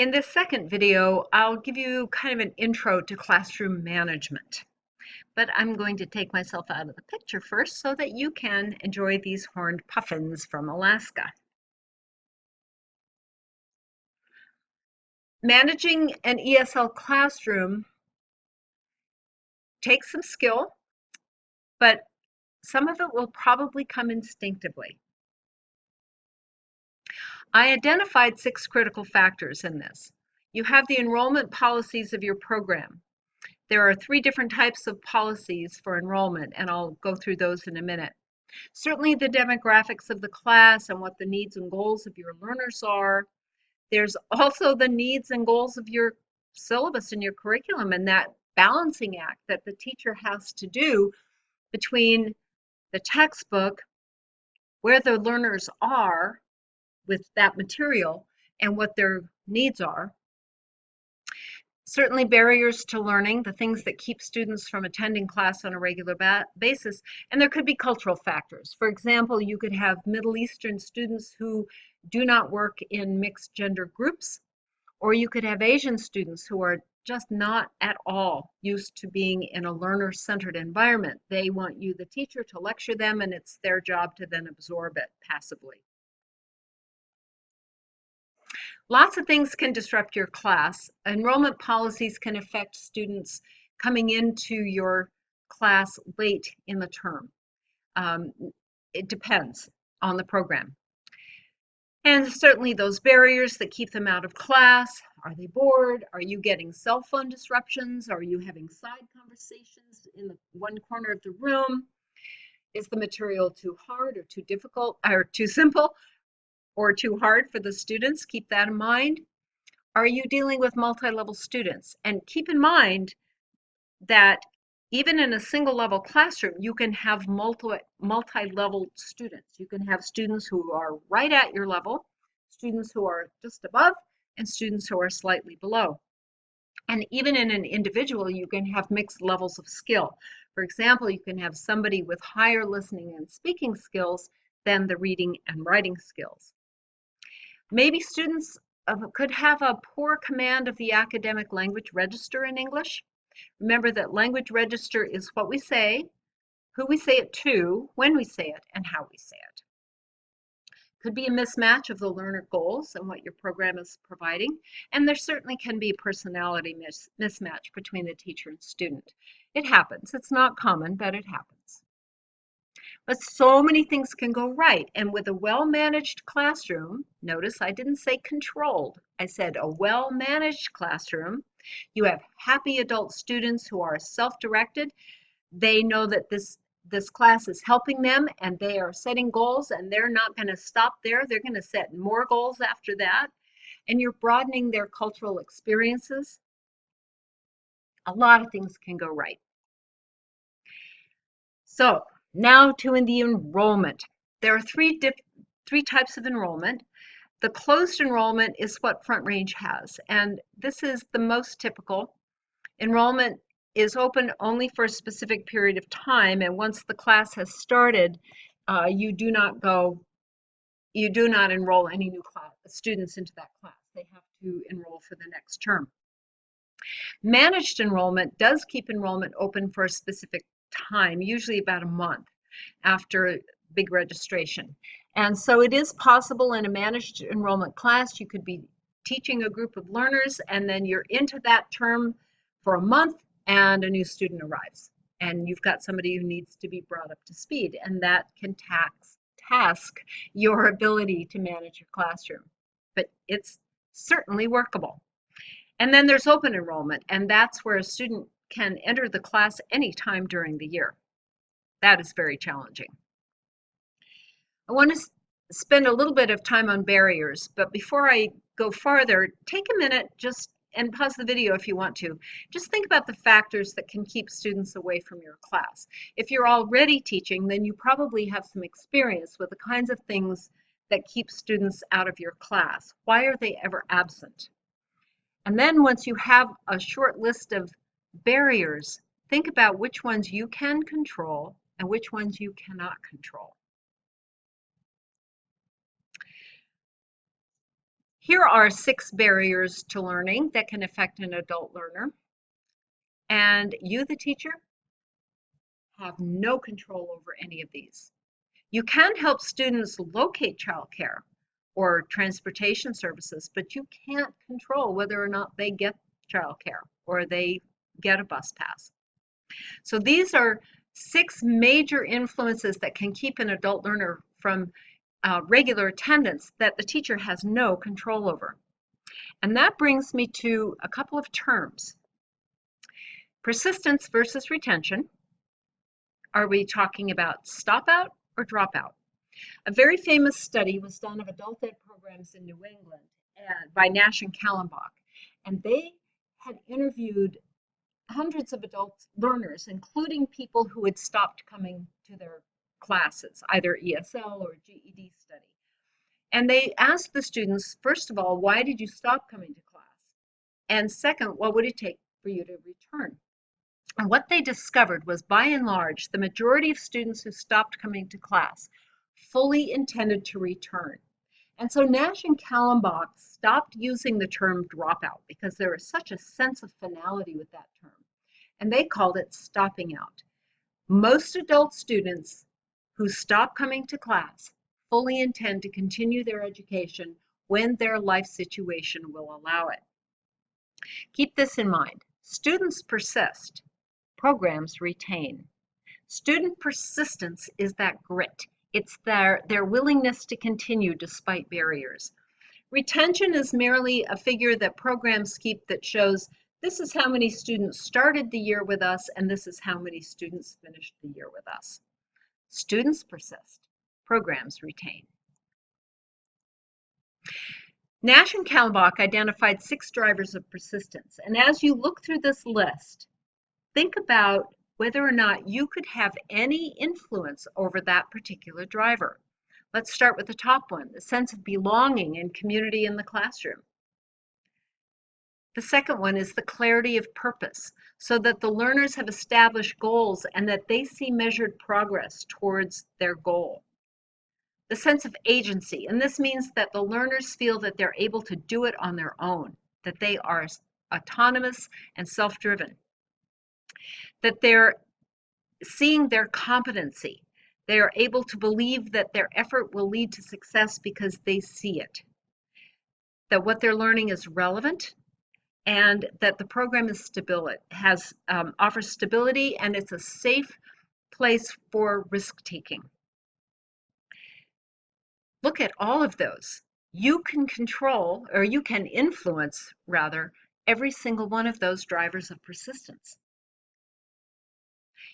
In this second video, I'll give you kind of an intro to classroom management. But I'm going to take myself out of the picture first so that you can enjoy these horned puffins from Alaska. Managing an ESL classroom takes some skill, but some of it will probably come instinctively. I identified 6 critical factors in this. You have the enrollment policies of your program. There are 3 different types of policies for enrollment, and I'll go through those in a minute. Certainly the demographics of the class and what the needs and goals of your learners are. There's also the needs and goals of your syllabus and your curriculum, and that balancing act that the teacher has to do between the textbook, where the learners are with that material, and what their needs are. Certainly barriers to learning, the things that keep students from attending class on a regular basis, and there could be cultural factors. For example, you could have Middle Eastern students who do not work in mixed gender groups, or you could have Asian students who are just not at all used to being in a learner-centered environment. They want you, the teacher, to lecture them, and it's their job to then absorb it passively. Lots of things can disrupt your class. Enrollment policies can affect students coming into your class late in the term. It depends on the program. And certainly those barriers that keep them out of class. Are they bored? Are you getting cell phone disruptions? Are you having side conversations in the one corner of the room? Is the material too hard or too difficult or too simple? Or too hard for the students? Keep that in mind. Are you dealing with multi-level students? And keep in mind that even in a single level classroom, you can have multi-level students. You can have students who are right at your level, students who are just above, and students who are slightly below. And even in an individual, you can have mixed levels of skill. For example, you can have somebody with higher listening and speaking skills than the reading and writing skills. Maybe students could have a poor command of the academic language register in English. Remember that language register is what we say, who we say it to, when we say it, and how we say it. Could be a mismatch of the learner goals and what your program is providing, and there certainly can be a personality mismatch between the teacher and student. It happens. It's not common, but it happens. But so many things can go right. And with a well-managed classroom, notice I didn't say controlled. I said a well-managed classroom. You have happy adult students who are self-directed. They know that this class is helping them and they are setting goals, and they're not going to stop there. They're going to set more goals after that. And you're broadening their cultural experiences. A lot of things can go right. So, now to the enrollment. There are three types of enrollment. The closed enrollment is what Front Range has, and this is the most typical. Enrollment is open only for a specific period of time, and once the class has started, you do not enroll any new students into that class. They have to enroll for the next term. Managed enrollment does keep enrollment open for a specific time, usually about a month after big registration. And so it is possible in a managed enrollment class, you could be teaching a group of learners and then you're into that term for a month and a new student arrives. And you've got somebody who needs to be brought up to speed, and that can task your ability to manage your classroom. But it's certainly workable. And then there's open enrollment, and that's where a student can enter the class anytime during the year. That is very challenging. I want to spend a little bit of time on barriers, but before I go farther, take a minute and pause the video if you want to. Just think about the factors that can keep students away from your class. If you're already teaching, then you probably have some experience with the kinds of things that keep students out of your class. Why are they ever absent? And then once you have a short list of barriers, think about which ones you can control and which ones you cannot control. Here are 6 barriers to learning that can affect an adult learner. And you, the teacher, have no control over any of these. You can help students locate childcare or transportation services, but you can't control whether or not they get childcare or they get a bus pass. So these are 6 major influences that can keep an adult learner from regular attendance that the teacher has no control over. And that brings me to a couple of terms. Persistence versus retention. Are we talking about stop out or drop out? A very famous study was done of adult ed programs in New England by Nash and Kallenbach, and they had interviewed hundreds of adult learners, including people who had stopped coming to their classes, either ESL or GED study. And they asked the students, first of all, why did you stop coming to class? And second, what would it take for you to return? And what they discovered was, by and large, the majority of students who stopped coming to class fully intended to return. And so Nash and Kallenbach stopped using the term dropout because there was such a sense of finality with that term. And they called it stopping out. Most adult students who stop coming to class fully intend to continue their education when their life situation will allow it. Keep this in mind. Students persist. Programs retain. Student persistence is that grit. It's their willingness to continue despite barriers. Retention is merely a figure that programs keep that shows this is how many students started the year with us and this is how many students finished the year with us. Students persist. Programs retain. Nash and Kallenbach identified 6 drivers of persistence. And as you look through this list, think about whether or not you could have any influence over that particular driver. Let's start with the top one, the sense of belonging and community in the classroom. The second one is the clarity of purpose, so that the learners have established goals and that they see measured progress towards their goal. The sense of agency, and this means that the learners feel that they're able to do it on their own, that they are autonomous and self-driven, that they're seeing their competency. They are able to believe that their effort will lead to success because they see it, that what they're learning is relevant, and that the program is offers stability and it's a safe place for risk-taking. Look at all of those. You can control, or you can influence, rather, every single one of those drivers of persistence.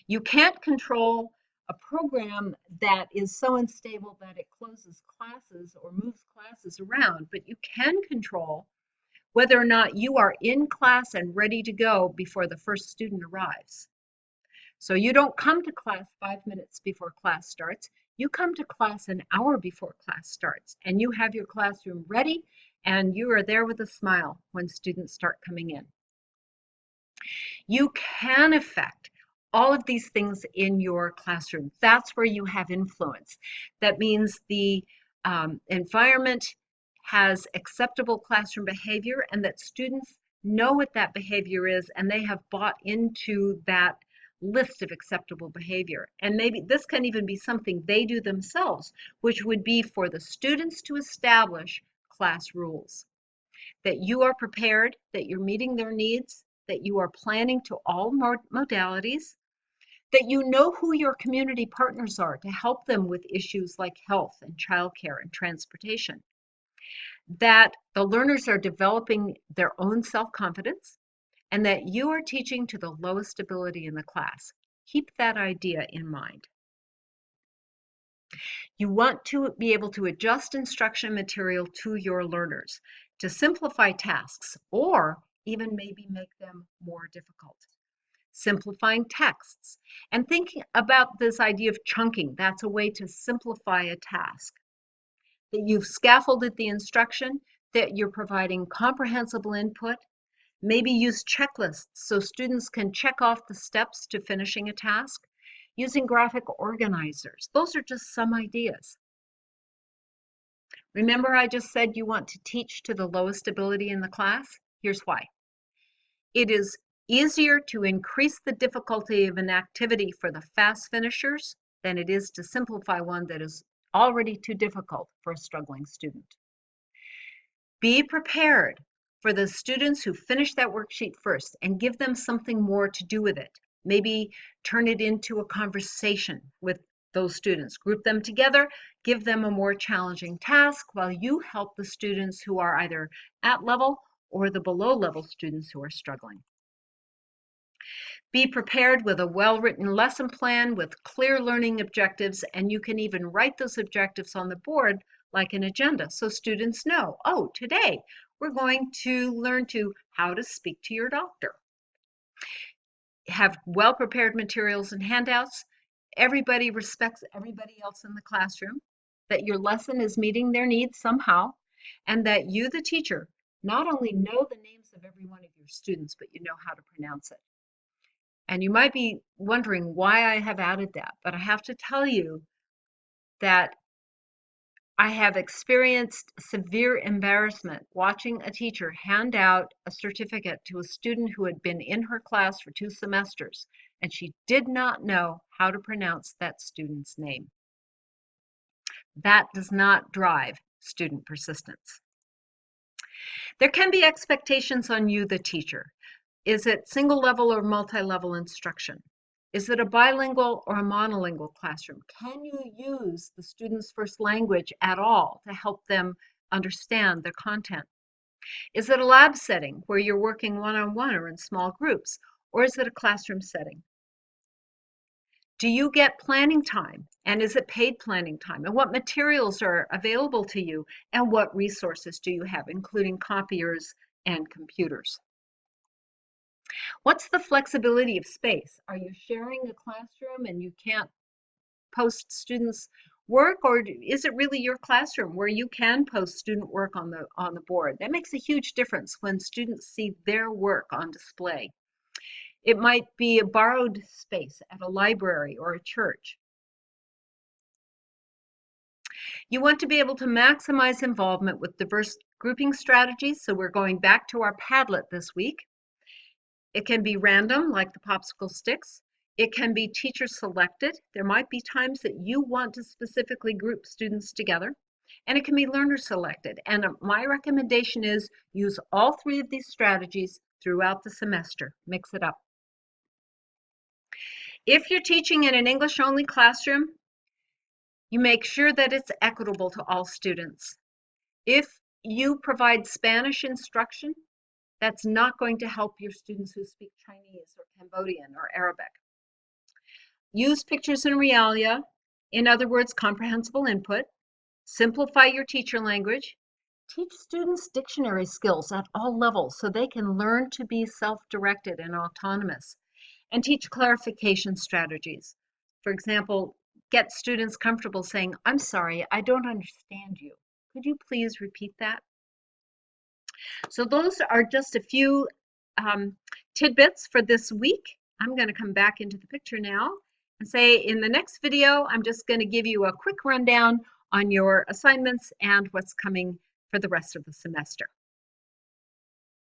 You can't control a program that is so unstable that it closes classes or moves classes around, but you can control whether or not you are in class and ready to go before the first student arrives. So you don't come to class 5 minutes before class starts. You come to class an hour before class starts, and you have your classroom ready, and you are there with a smile when students start coming in. You can affect all of these things in your classroom. That's where you have influence. That means the environment has acceptable classroom behavior and that students know what that behavior is and they have bought into that list of acceptable behavior. And maybe this can even be something they do themselves, which would be for the students to establish class rules. That you are prepared, that you're meeting their needs, that you are planning to all modalities, that you know who your community partners are to help them with issues like health and childcare and transportation, that the learners are developing their own self-confidence, and that you are teaching to the lowest ability in the class. Keep that idea in mind. You want to be able to adjust instruction material to your learners, to simplify tasks, or even maybe make them more difficult. Simplifying texts, and thinking about this idea of chunking. That's a way to simplify a task. That you've scaffolded the instruction, that you're providing comprehensible input. Maybe use checklists so students can check off the steps to finishing a task. Using graphic organizers. Those are just some ideas. Remember I just said you want to teach to the lowest ability in the class? Here's why. It is easier to increase the difficulty of an activity for the fast finishers than it is to simplify one that is already too difficult for a struggling student. Be prepared for the students who finish that worksheet first and give them something more to do with it. Maybe turn it into a conversation with those students. Group them together, give them a more challenging task while you help the students who are either at level or the below level students who are struggling. Be prepared with a well-written lesson plan with clear learning objectives, and you can even write those objectives on the board like an agenda so students know, oh, today we're going to learn how to speak to your doctor. Have well-prepared materials and handouts. Everybody respects everybody else in the classroom, that your lesson is meeting their needs somehow, and that you, the teacher, not only know the names of every one of your students, but you know how to pronounce it. And you might be wondering why I have added that, but I have to tell you that I have experienced severe embarrassment watching a teacher hand out a certificate to a student who had been in her class for 2 semesters, and she did not know how to pronounce that student's name. That does not drive student persistence. There can be expectations on you, the teacher. Is it single level or multi-level instruction? Is it a bilingual or a monolingual classroom? Can you use the student's first language at all to help them understand the content? Is it a lab setting where you're working one-on-one or in small groups? Or is it a classroom setting? Do you get planning time? And is it paid planning time? And what materials are available to you? And what resources do you have, including copiers and computers? What's the flexibility of space? Are you sharing a classroom and you can't post students' work, or is it really your classroom where you can post student work on the board? That makes a huge difference when students see their work on display. It might be a borrowed space at a library or a church. You want to be able to maximize involvement with diverse grouping strategies, so we're going back to our Padlet this week. It can be random, like the popsicle sticks. It can be teacher selected. There might be times that you want to specifically group students together. And it can be learner selected. And my recommendation is use all 3 of these strategies throughout the semester. Mix it up. If you're teaching in an English-only classroom, you make sure that it's equitable to all students. If you provide Spanish instruction, that's not going to help your students who speak Chinese or Cambodian or Arabic. Use pictures and realia, in other words, comprehensible input. Simplify your teacher language. Teach students dictionary skills at all levels so they can learn to be self-directed and autonomous. And teach clarification strategies. For example, get students comfortable saying, I'm sorry, I don't understand you. Could you please repeat that? So those are just a few tidbits for this week. I'm going to come back into the picture now and say in the next video, I'm just going to give you a quick rundown on your assignments and what's coming for the rest of the semester.